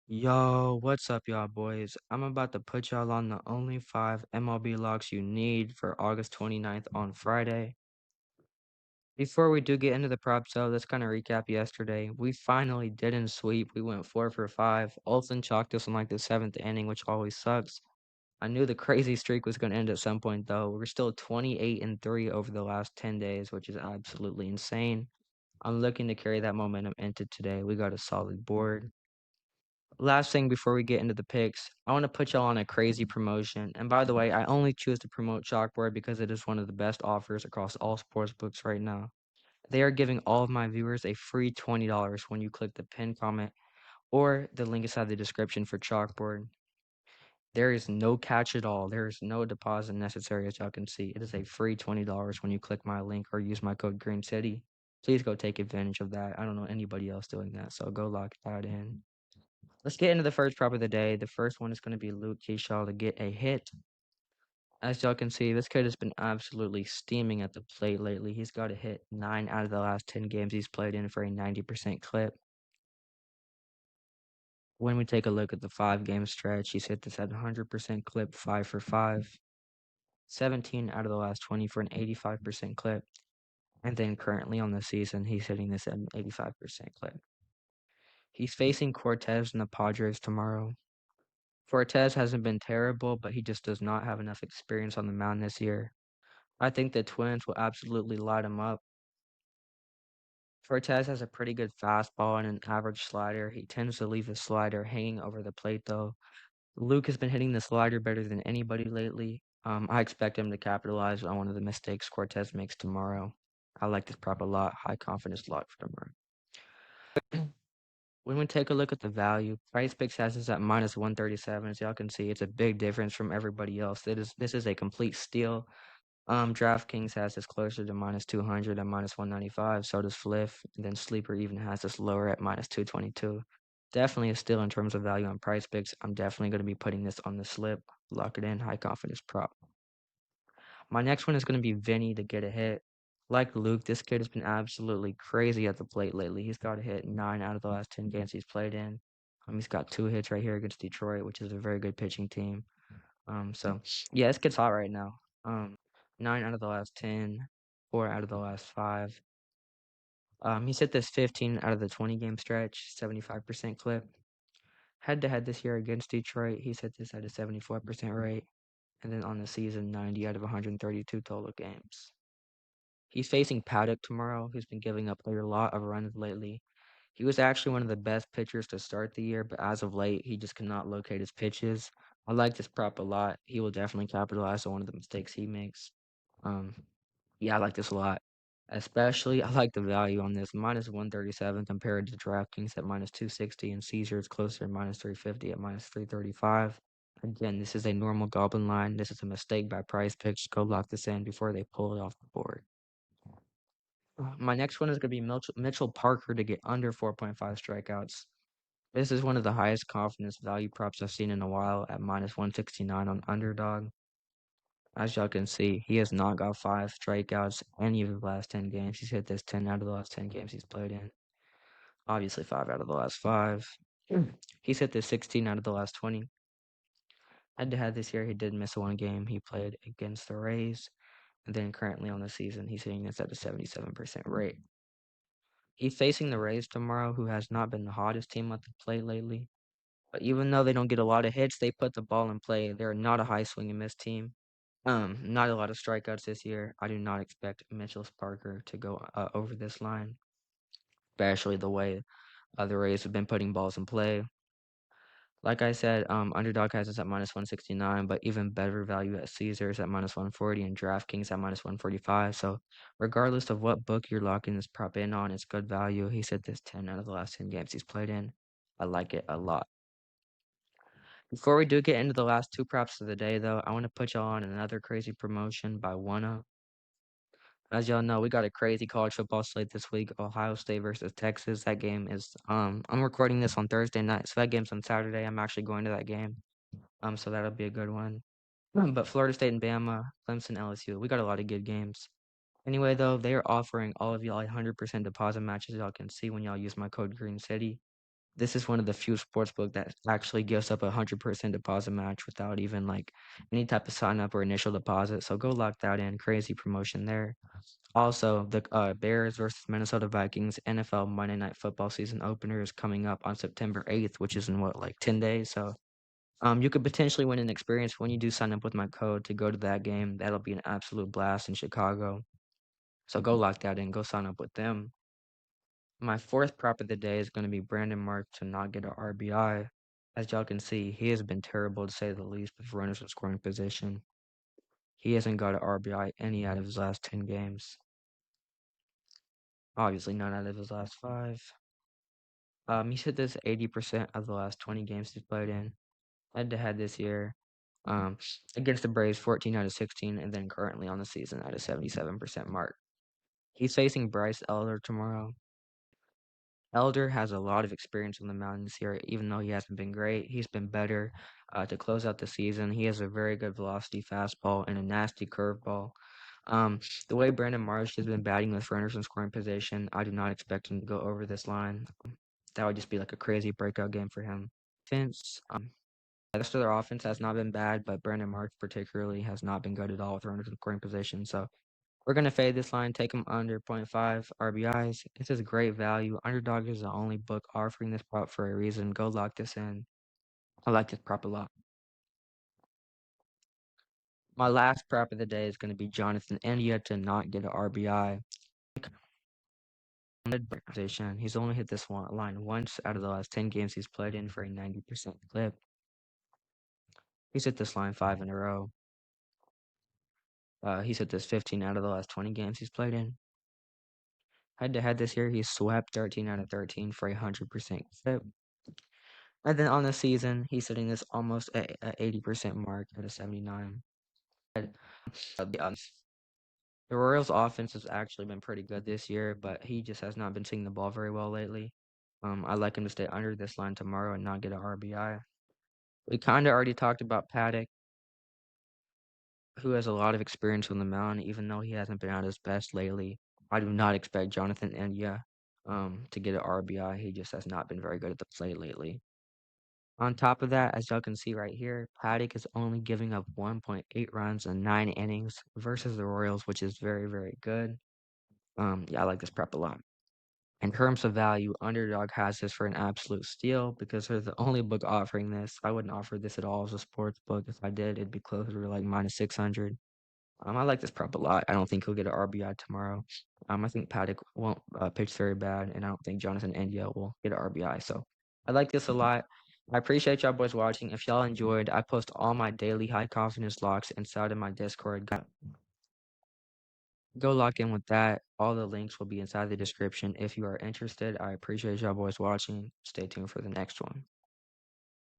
Yo, what's up, y'all boys? I'm about to put y'all on the only 5 MLB locks you need for August 29th on Friday. Before we do get into the props though, let's kind of recap yesterday. We finally didn't sweep. We went 4 for 5. Olsen chalked us in like the 7th inning, which always sucks. I knew the crazy streak was going to end at some point though. We're still 28-3 over the last 10 days, which is absolutely insane. I'm looking to carry that momentum into today. We got a solid board. Last thing before we get into the picks, I want to put y'all on a crazy promotion. And by the way, I only choose to promote Chalkboard because it is one of the best offers across all sports books right now. They are giving all of my viewers a free $20 when you click the pinned comment or the link inside the description for Chalkboard. There is no catch at all. There is no deposit necessary, as y'all can see. It is a free $20 when you click my link or use my code GreenCity. Please go take advantage of that. I don't know anybody else doing that, so go lock that in. Let's get into the first prop of the day. The first one is going to be Luke Keyshaw to get a hit. As y'all can see, this kid has been absolutely steaming at the plate lately. He's got a hit 9 out of the last 10 games he's played in for a 90% clip. When we take a look at the 5-game stretch, he's hit this at 100% clip, 5 for 5. 17 out of the last 20 for an 85% clip. And then currently on the season, he's hitting this at an 85% clip. He's facing Cortez and the Padres tomorrow. Cortez hasn't been terrible, but he just does not have enough experience on the mound this year. I think the Twins will absolutely light him up. Cortez has a pretty good fastball and an average slider. He tends to leave his slider hanging over the plate, though. Luke has been hitting the slider better than anybody lately. I expect him to capitalize on one of the mistakes Cortez makes tomorrow. I like this prop a lot. High confidence lock for tomorrow. When we take a look at the value, PrizePicks has us at minus 137. As y'all can see, it's a big difference from everybody else. This is a complete steal. DraftKings has this closer to minus 200 and minus 195. So does Flip. And then Sleeper even has this lower at minus 222. Definitely a steal in terms of value on PrizePicks. I'm definitely going to be putting this on the slip. Lock it in. High confidence prop. My next one is going to be Vinny to get a hit. Like Luke, this kid has been absolutely crazy at the plate lately. He's got a hit 9 out of the last 10 games he's played in. He's got 2 hits right here against Detroit, which is a very good pitching team. So yeah, this kid's hot right now. 9 out of the last 10, 4 out of the last 5. He's hit this 15 out of the 20 game stretch, 75% clip. Head to head this year against Detroit, he's hit this at a 74% rate. And then on the season, 90 out of 132 total games. He's facing Paddock tomorrow, who's been giving up a lot of runs lately. He was actually one of the best pitchers to start the year, but as of late, he just cannot locate his pitches. I like this prop a lot. He will definitely capitalize on one of the mistakes he makes. Um, yeah, I like this a lot. Especially, I like the value on this minus 137 compared to DraftKings at minus 260 and Caesars closer to minus 350 at minus 335. Again, this is a normal goblin line. This is a mistake by PrizePicks. Go lock this in before they pull it off the board. My next one is going to be Mitchell Parker to get under 4.5 strikeouts. This is one of the highest confidence value props I've seen in a while at minus 169 on Underdog. As y'all can see, he has not got 5 strikeouts any of the last 10 games. He's hit this 10 out of the last 10 games he's played in. Obviously, 5 out of the last 5. He's hit this 16 out of the last 20. Head to head this year, he did miss one game. He played against the Rays. And then currently on the season, he's hitting this at a 77% rate. He's facing the Rays tomorrow, who has not been the hottest team at the plate lately. But even though they don't get a lot of hits, they put the ball in play. They're not a high swing and miss team. Not a lot of strikeouts this year. I do not expect Mitchell Parker to go over this line, especially the way the Rays have been putting balls in play. Like I said, Underdog has us at minus 169, but even better value at Caesars at minus 140 and DraftKings at minus 145. So regardless of what book you're locking this prop in on, it's good value. He said this 10 out of the last 10 games he's played in. I like it a lot. Before we do get into the last 2 props of the day, though, I want to put y'all on another crazy promotion by Wanna. As y'all know, we got a crazy college football slate this week. Ohio State versus Texas. That game is I'm recording this on Thursday night, so that game's on Saturday. I'm actually going to that game. So that'll be a good one. But Florida State and Bama, Clemson, LSU, we got a lot of good games. Anyway, though, they are offering all of y'all 100% deposit matches. Y'all can see when y'all use my code GreenCity. This is one of the few sportsbook that actually gives up 100% deposit match without even like any type of sign up or initial deposit. So go lock that in. Crazy promotion there. Also, the Bears versus Minnesota Vikings NFL Monday Night Football season opener is coming up on September 8th, which is in what, like 10 days. So you could potentially win an experience when you do sign up with my code to go to that game. That'll be an absolute blast in Chicago. So go lock that in. Go sign up with them. My fourth prop of the day is going to be Brandon Mark to not get an RBI. As y'all can see, he has been terrible to say the least with runners in scoring position. He hasn't got an RBI any out of his last 10 games. Obviously, none out of his last 5. He's hit this 80% of the last 20 games he's played in. Head-to-head this year. Um, Against the Braves, 14 out of 16, and then currently on the season at a 77% mark. He's facing Bryce Elder tomorrow. Elder has a lot of experience on the mound this year, even though he hasn't been great. He's been better to close out the season. He has a very good velocity fastball and a nasty curveball. The way Brandon Marsh has been batting with runners in scoring position, I do not expect him to go over this line. That would just be like a crazy breakout game for him. Offense, the rest of their offense has not been bad, but Brandon Marsh particularly has not been good at all with runners in scoring position. So we're going to fade this line, take him under 0.5 RBIs. This is great value. Underdog is the only book offering this prop for a reason. Go lock this in. I like this prop a lot. My last prop of the day is going to be Jonathan India to not get an RBI. Position. He's only hit this line once out of the last 10 games he's played in for a 90% clip. He's hit this line 5 in a row. He's hit this 15 out of the last 20 games he's played in. Head-to-head this year, he's swept 13 out of 13 for a 100% clip. And then on the season, he's hitting this almost at 80% mark at a 79. The Royals' offense has actually been pretty good this year, but he just has not been seeing the ball very well lately. I like him to stay under this line tomorrow and not get an RBI. We kind of already talked about Paddock, who has a lot of experience on the mound, even though he hasn't been at his best lately. I do not expect Jonathan India to get an RBI. He just has not been very good at the plate lately. On top of that, as y'all can see right here, Paddock is only giving up 1.8 runs in 9 innings versus the Royals, which is very, very good. Yeah, I like this prep a lot. In terms of value, Underdog has this for an absolute steal because they're the only book offering this. I wouldn't offer this at all as a sports book. If I did, it'd be closer to like minus 600. I like this prep a lot. I don't think he'll get an RBI tomorrow. I think Paddock won't pitch very bad, and I don't think Jonathan India will get an RBI. So I like this a lot. I appreciate y'all boys watching. If y'all enjoyed, I post all my daily high confidence locks inside of my Discord. Go lock in with that. All the links will be inside the description if you are interested. I appreciate y'all boys watching. Stay tuned for the next one.